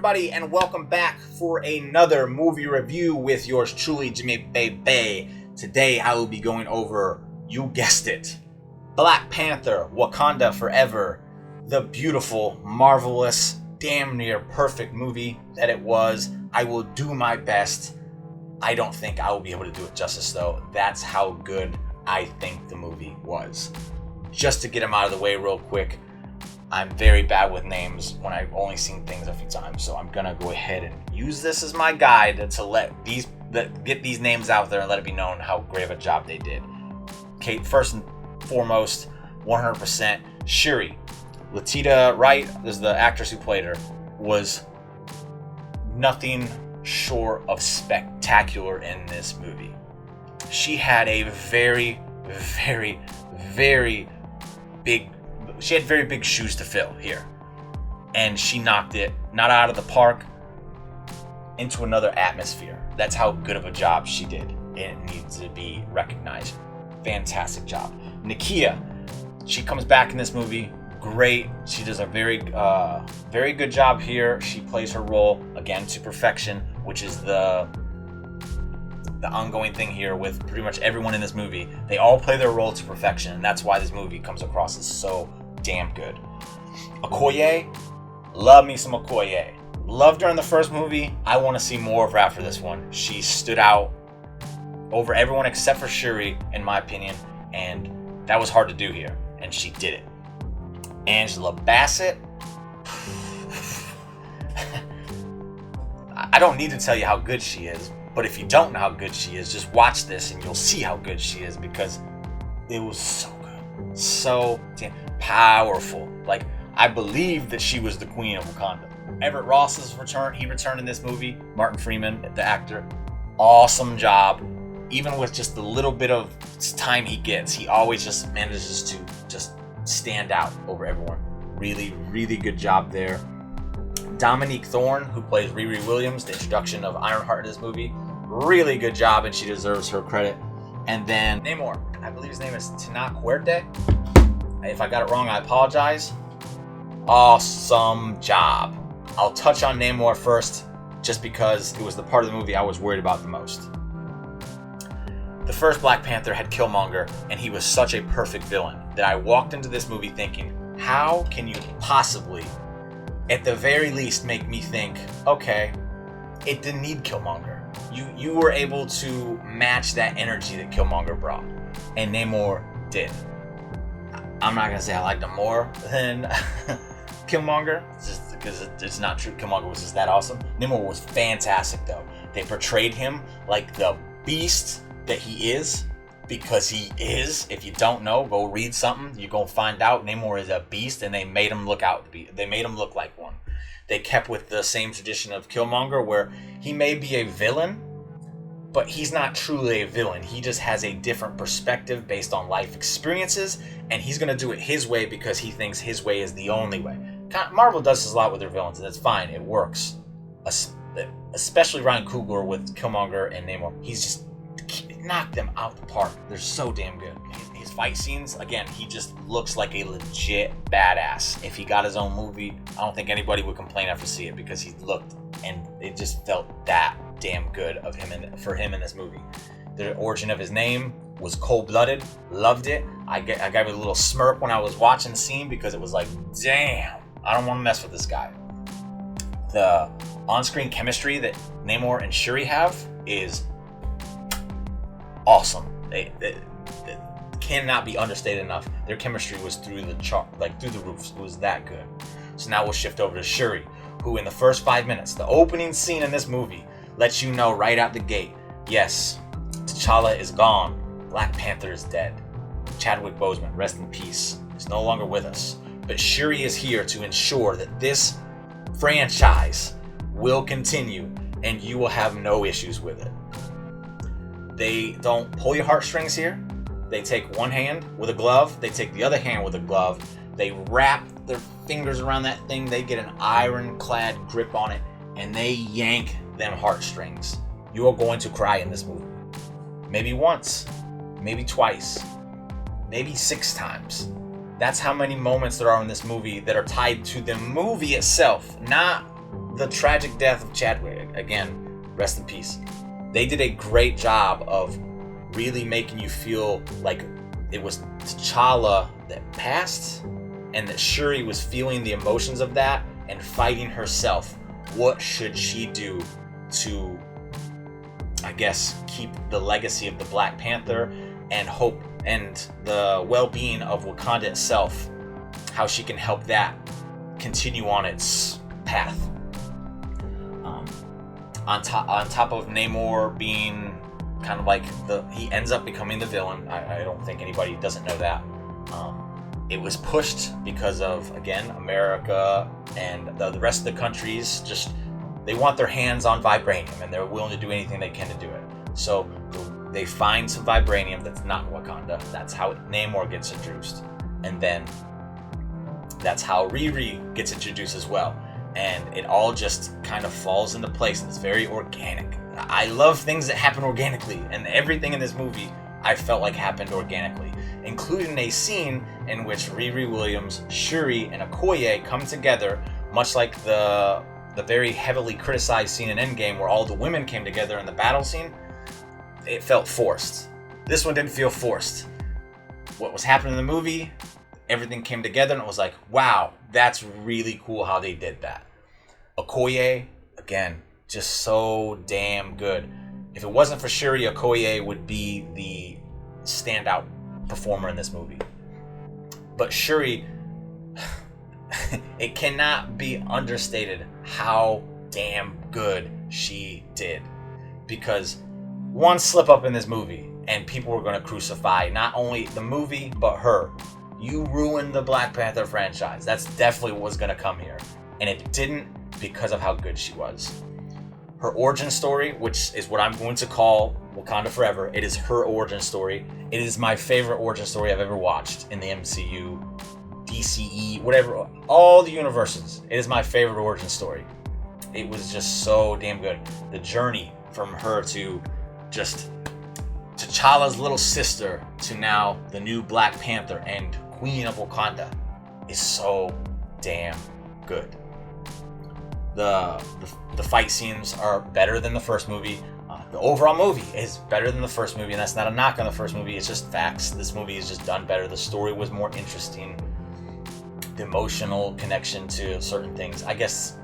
everybody, and welcome back for another movie review with yours truly, Jimmy Baby. Today I will be going over, you guessed it, Black Panther, Wakanda Forever, the beautiful, marvelous, damn near perfect movie that it was. I will do my best. I don't think I will be able to do it justice though. That's how good I think the movie was. Just to get them out of the way real quick, I'm very bad with names when I've only seen things a few times, so I'm gonna go ahead and use this as my guide to get these names out there and let it be known how great of a job they did. Okay, first and foremost, 100%, Shuri. Letitia Wright is the actress who played her, was nothing short of spectacular in this movie. She had a very big shoes to fill here, and she knocked it not out of the park, into another atmosphere. That's how good of a job she did, and it needs to be recognized. Fantastic job. Nakia, she comes back in this movie, great. She does a very good job here. She plays her role again to perfection, which is the ongoing thing here with pretty much everyone in this movie. They all play their role to perfection, and that's why this movie comes across as so damn good. Okoye, love me some Okoye. Loved her in the first movie. I want to see more of her after this one. She stood out over everyone except for Shuri, in my opinion, and that was hard to do here, and she did it. Angela Bassett, I don't need to tell you how good she is, but if you don't know how good she is, just watch this and you'll see how good she is, because it was so good, so damn powerful. Like, I believe that she was the queen of Wakanda. Everett Ross's return, he returned in this movie. Martin Freeman, the actor, awesome job. Even with just the little bit of time he gets, he always just manages to just stand out over everyone. Really good job there. Dominique Thorne, who plays Riri Williams, the introduction of Ironheart in this movie, really good job, and she deserves her credit. And then Namor, I believe his name is Tenoch. If I got it wrong, I apologize. Awesome job. I'll touch on Namor first, just because it was the part of the movie I was worried about the most. The first Black Panther had Killmonger, and he was such a perfect villain that I walked into this movie thinking, how can you possibly, at the very least, make me think, okay, it didn't need Killmonger. You were able to match that energy that Killmonger brought, and Namor did. I'm not gonna say I liked him more than Killmonger, just because it's not true. Killmonger was just that awesome. Namor was fantastic though. They portrayed him like the beast that he is, because he is. If you don't know, go read something. You're gonna find out Namor is a beast, and they made him look like one. They kept with the same tradition of Killmonger, where he may be a villain, but he's not truly a villain. He just has a different perspective based on life experiences, and he's gonna do it his way because he thinks his way is the only way. Marvel does this a lot with their villains, and that's fine. It works. Especially Ryan Coogler with Killmonger and Namor. He's just knocked them out the park. They're so damn good. His fight scenes, again, he just looks like a legit badass. If he got his own movie, I don't think anybody would complain after seeing it, because he looked, and it just felt that damn good for him in this movie. The origin of his name was cold-blooded. Loved it. I gave it a little smirk when I was watching the scene, because it was like, damn, I don't want to mess with this guy. The on-screen chemistry that Namor and Shuri have is awesome. They cannot be understated enough. Their chemistry was through the roof. It was that good. So now we'll shift over to Shuri, who in the first 5 minutes, the opening scene in this movie, lets you know right out the gate, yes, T'Challa is gone. Black Panther is dead. Chadwick Boseman, rest in peace, is no longer with us. But Shuri is here to ensure that this franchise will continue, and you will have no issues with it. They don't pull your heartstrings here. They take one hand with a glove. They take the other hand with a glove. They wrap their fingers around that thing. They get an ironclad grip on it, and they yank them heartstrings. You are going to cry in this movie. Maybe once, maybe twice, maybe 6 times. That's how many moments there are in this movie that are tied to the movie itself, not the tragic death of Chadwick, again, rest in peace. They did a great job of really making you feel like it was T'Challa that passed, and that Shuri was feeling the emotions of that and fighting herself. What should she do to, I guess, keep the legacy of the Black Panther and hope and the well-being of Wakanda itself, how she can help that continue on its path. On top of Namor being kind of like he ends up becoming the villain. I don't think anybody doesn't know that. It was pushed because of, again, America and the rest of the countries just, they want their hands on vibranium and they're willing to do anything they can to do it. So they find some vibranium that's not Wakanda. That's how Namor gets introduced. And then that's how Riri gets introduced as well. And it all just kind of falls into place, and it's very organic. I love things that happen organically, and everything in this movie I felt like happened organically, including a scene in which Riri Williams, Shuri, and Okoye come together, much like the very heavily criticized scene in Endgame where all the women came together in the battle scene. It felt forced. This one didn't feel forced. What was happening in the movie, everything came together, and it was like, wow, that's really cool how they did that. Okoye, again, just so damn good. If it wasn't for Shuri, Okoye would be the standout performer in this movie. But Shuri, it cannot be understated how damn good she did. Because one slip up in this movie and people were going to crucify not only the movie, but her. You ruined the Black Panther franchise. That's definitely what was going to come here. And it didn't, because of how good she was. Her origin story, which is what I'm going to call Wakanda Forever, it is her origin story. It is my favorite origin story I've ever watched in the MCU, DCE, whatever, all the universes. It is my favorite origin story. It was just so damn good. The journey from her to just T'Challa's little sister to now the new Black Panther and Queen of Wakanda is so damn good. The fight scenes are better than the first movie. The overall movie is better than the first movie, and that's not a knock on the first movie. It's just facts. This movie is just done better. The story was more interesting. The emotional connection to certain things. I guess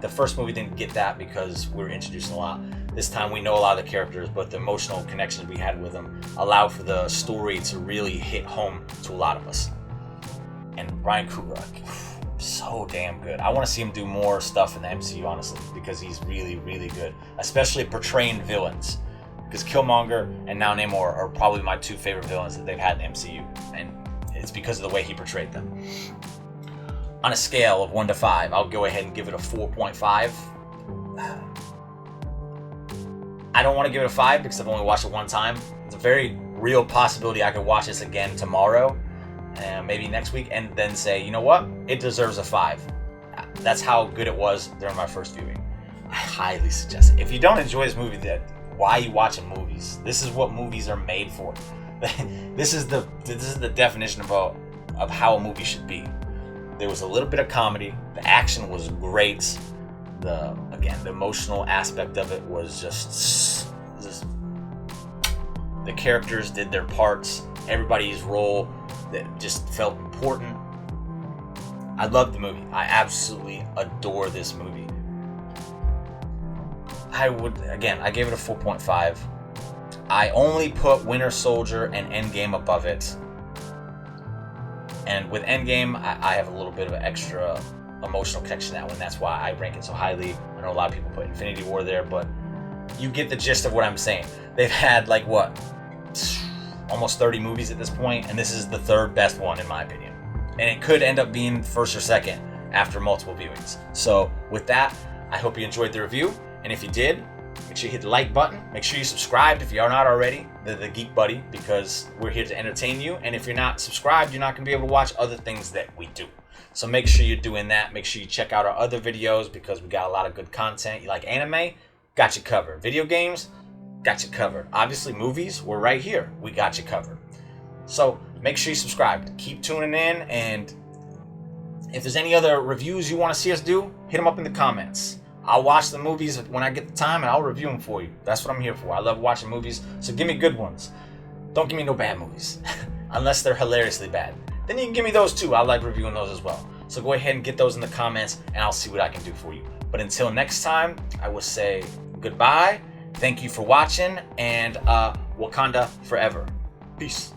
the first movie didn't get that because we were introduced a lot. This time we know a lot of the characters, but the emotional connections we had with them allowed for the story to really hit home to a lot of us. And Ryan Coogler, so damn good. I want to see him do more stuff in the MCU, honestly, because he's really, really good, especially portraying villains. Because Killmonger and now Namor are probably my two favorite villains that they've had in the MCU, and it's because of the way he portrayed them. On a scale of 1 to 5, I'll go ahead and give it a 4.5. I don't want to give it a 5 because I've only watched it one time. It's a very real possibility I could watch this again tomorrow, and maybe next week, and then say, you know what, it deserves a 5. That's how good it was during my first viewing. I highly suggest it. If you don't enjoy this movie, then why are you watching movies? This is what movies are made for. This is the definition of how a movie should be. There was a little bit of comedy. The action was great. The emotional aspect of it was just the characters did their parts. Everybody's role that just felt important. I love the movie. I absolutely adore this movie. I gave it a 4.5. I only put Winter Soldier and Endgame above it. And with Endgame, I have a little bit of an extra emotional connection to that one. That's why I rank it so highly. I know a lot of people put Infinity War there, but you get the gist of what I'm saying. They've had almost 30 movies at this point, and this is the third best one in my opinion. And it could end up being first or second after multiple viewings. So with that, I hope you enjoyed the review. And if you did, make sure you hit the like button. Make sure you subscribe if you are not already, the Geek Buddy, because we're here to entertain you. And if you're not subscribed, you're not going to be able to watch other things that we do. So make sure you're doing that. Make sure you check out our other videos because we got a lot of good content. You like anime? Got you covered. Video games? Got you covered. Obviously, movies? We're right here. We got you covered. So make sure you subscribe. Keep tuning in, and If there's any other reviews you want to see us do, hit them up in the comments. I'll watch the movies when I get the time and I'll review them for you. That's what I'm here for. I love watching movies, so give me good ones. Don't give me no bad movies, unless they're hilariously bad. Then you can give me those too. I like reviewing those as well. So go ahead and get those in the comments and I'll see what I can do for you. But until next time, I will say goodbye. Thank you for watching, and Wakanda Forever. Peace.